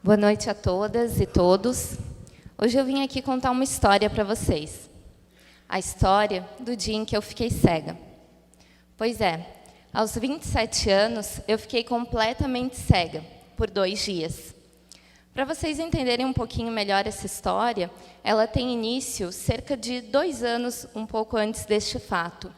Boa noite a todas e todos. Hoje eu vim aqui contar uma história para vocês. A história do dia em que eu fiquei cega. Pois é, aos 27 anos, eu fiquei completamente cega, por 2 dias. Para vocês entenderem um pouquinho melhor essa história, ela tem início cerca de 2 anos, um pouco antes deste fato.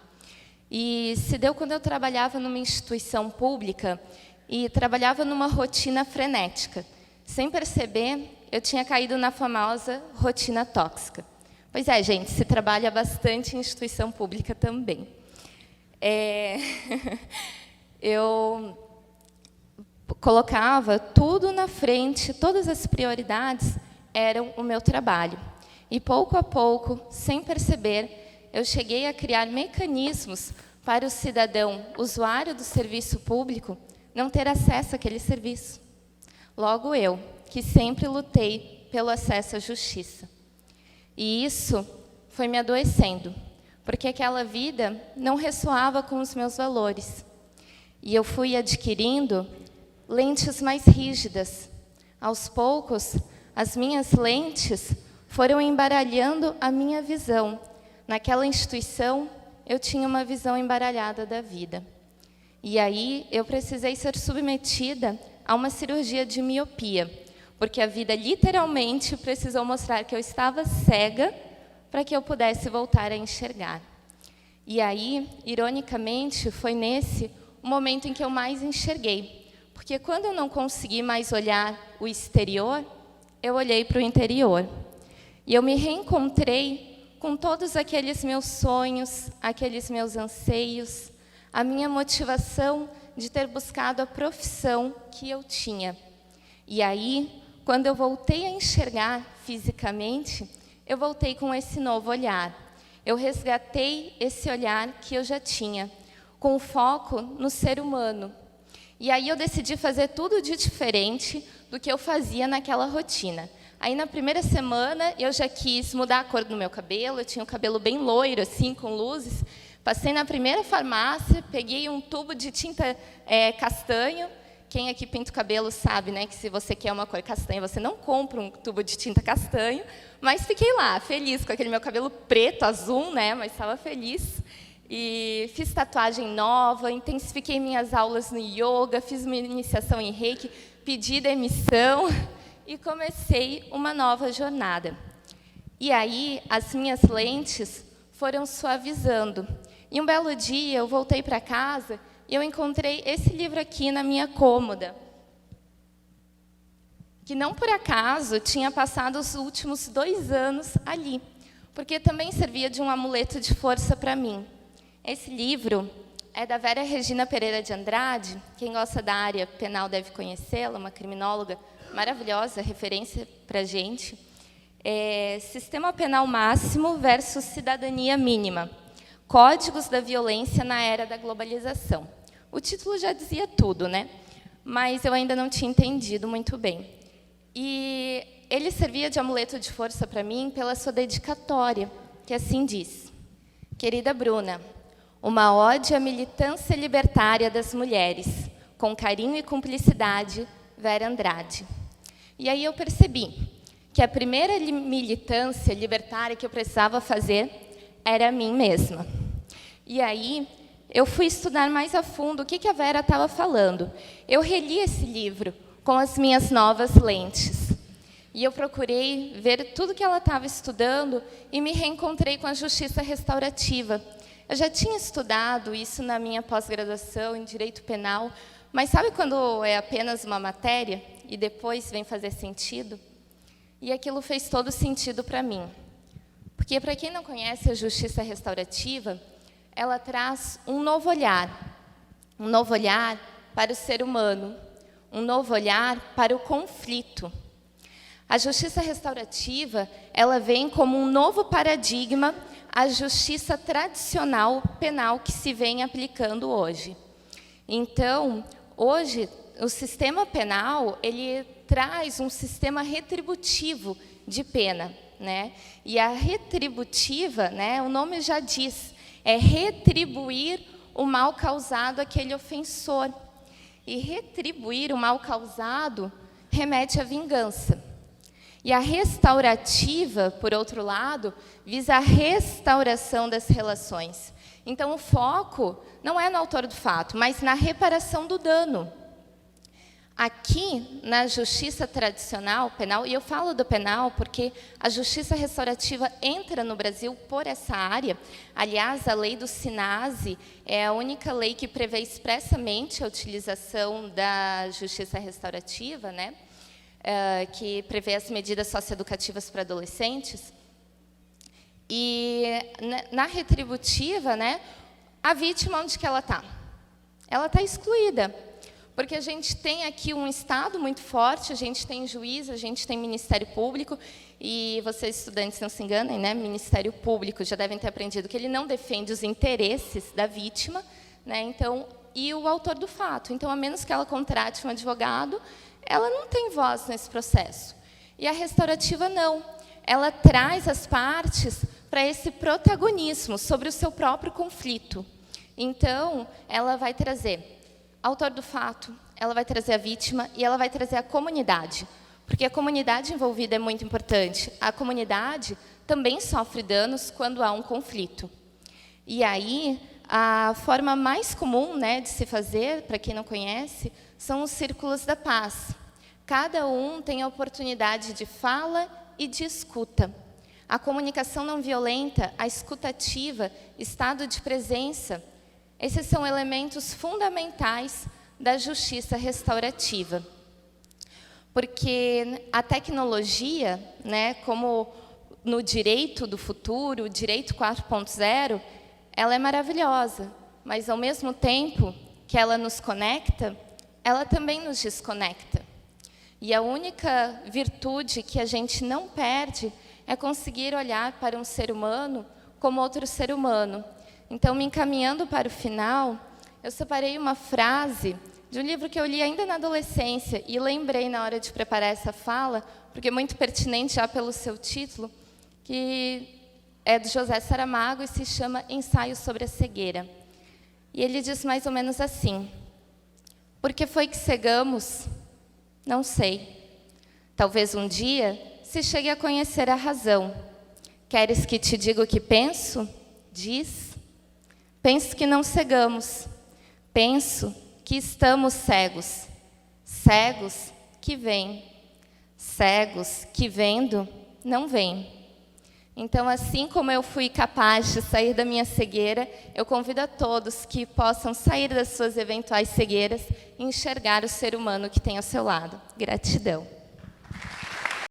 E se deu quando eu trabalhava numa instituição pública e trabalhava numa rotina frenética. Sem perceber, eu tinha caído na famosa rotina tóxica. Pois é, gente, se trabalha bastante em instituição pública também. Eu colocava tudo na frente, todas as prioridades eram o meu trabalho. E pouco a pouco, sem perceber, eu cheguei a criar mecanismos para o cidadão, usuário do serviço público, não ter acesso àquele serviço. Logo eu, que sempre lutei pelo acesso à justiça. E isso foi me adoecendo, porque aquela vida não ressoava com os meus valores. E eu fui adquirindo lentes mais rígidas. Aos poucos, as minhas lentes foram embaralhando a minha visão. Naquela instituição, eu tinha uma visão embaralhada da vida. E aí, eu precisei ser submetida a uma cirurgia de miopia, porque a vida literalmente precisou mostrar que eu estava cega para que eu pudesse voltar a enxergar. E aí, ironicamente, foi nesse o momento em que eu mais enxerguei, porque quando eu não consegui mais olhar o exterior, eu olhei para o interior. E eu me reencontrei com todos aqueles meus sonhos, aqueles meus anseios, a minha motivação de ter buscado a profissão que eu tinha. E aí, quando eu voltei a enxergar fisicamente, eu voltei com esse novo olhar. Eu resgatei esse olhar que eu já tinha, com foco no ser humano. E aí eu decidi fazer tudo de diferente do que eu fazia naquela rotina. Aí, na primeira semana, eu já quis mudar a cor do meu cabelo, eu tinha o cabelo bem loiro, assim, com luzes. Passei na primeira farmácia, peguei um tubo de tinta castanho. Quem aqui pinta o cabelo sabe, né, que se você quer uma cor castanha, você não compra um tubo de tinta castanho. Mas fiquei lá, feliz, com aquele meu cabelo preto, azul, né, mas estava feliz. E fiz tatuagem nova, intensifiquei minhas aulas no yoga, fiz uma iniciação em Reiki, pedi demissão e comecei uma nova jornada. E aí, as minhas lentes foram suavizando. E um belo dia, eu voltei para casa e eu encontrei esse livro aqui na minha cômoda, que não por acaso tinha passado os últimos 2 anos ali, porque também servia de um amuleto de força para mim. Esse livro é da Vera Regina Pereira de Andrade. Quem gosta da área penal deve conhecê-la, uma criminóloga maravilhosa, referência para a gente. Sistema Penal Máximo versus Cidadania Mínima. Códigos da Violência na Era da Globalização. O título já dizia tudo, né? Mas eu ainda não tinha entendido muito bem. E ele servia de amuleto de força para mim pela sua dedicatória, que assim diz: Querida Bruna, uma ode à militância libertária das mulheres, com carinho e cumplicidade, Vera Andrade. E aí eu percebi que a primeira militância libertária que eu precisava fazer era a mim mesma. E aí eu fui estudar mais a fundo o que a Vera estava falando. Eu reli esse livro com as minhas novas lentes. E eu procurei ver tudo que ela estava estudando e me reencontrei com a justiça restaurativa. Eu já tinha estudado isso na minha pós-graduação em Direito Penal, mas sabe quando é apenas uma matéria e depois vem fazer sentido? E aquilo fez todo sentido para mim. Porque, para quem não conhece a justiça restaurativa, ela traz um novo olhar para o ser humano, um novo olhar para o conflito. A justiça restaurativa, ela vem como um novo paradigma à justiça tradicional penal que se vem aplicando hoje. Então, hoje, o sistema penal, ele traz um sistema retributivo de pena, né? E a retributiva, né, o nome já diz, é retribuir o mal causado àquele ofensor. E retribuir o mal causado remete à vingança. E a restaurativa, por outro lado, visa a restauração das relações. Então, o foco não é no autor do fato, mas na reparação do dano. Aqui, na justiça tradicional penal, e eu falo do penal porque a justiça restaurativa entra no Brasil por essa área. Aliás, a lei do SINASE é a única lei que prevê expressamente a utilização da justiça restaurativa, né? Que prevê as medidas socioeducativas para adolescentes. E na retributiva, né, a vítima, onde que ela está? Ela está excluída. Porque a gente tem aqui um Estado muito forte, a gente tem juiz, a gente tem Ministério Público, e vocês, estudantes, não se enganem, né? Ministério Público já devem ter aprendido que ele não defende os interesses da vítima, né? Então, e o autor do fato. Então, a menos que ela contrate um advogado, ela não tem voz nesse processo. E a restaurativa não. Ela traz as partes para esse protagonismo sobre o seu próprio conflito. Então, ela vai trazer autor do fato, ela vai trazer a vítima e ela vai trazer a comunidade. Porque a comunidade envolvida é muito importante. A comunidade também sofre danos quando há um conflito. E aí, a forma mais comum, né, de se fazer, para quem não conhece, são os círculos da paz. Cada um tem a oportunidade de fala e de escuta. A comunicação não violenta, a escutativa, estado de presença, esses são elementos fundamentais da justiça restaurativa. Porque a tecnologia, né, como no direito do futuro, o direito 4.0, ela é maravilhosa, mas ao mesmo tempo que ela nos conecta, ela também nos desconecta. E a única virtude que a gente não perde é conseguir olhar para um ser humano como outro ser humano. Então, me encaminhando para o final, eu separei uma frase de um livro que eu li ainda na adolescência e lembrei na hora de preparar essa fala, porque é muito pertinente já pelo seu título, que é do José Saramago e se chama Ensaio sobre a Cegueira. E ele diz mais ou menos assim: por que foi que cegamos? Não sei. Talvez um dia se chegue a conhecer a razão. Queres que te diga o que penso? Diz. Penso que não cegamos. Penso que estamos cegos. Cegos que veem. Cegos que vendo não veem. Então, assim como eu fui capaz de sair da minha cegueira, eu convido a todos que possam sair das suas eventuais cegueiras e enxergar o ser humano que tem ao seu lado. Gratidão.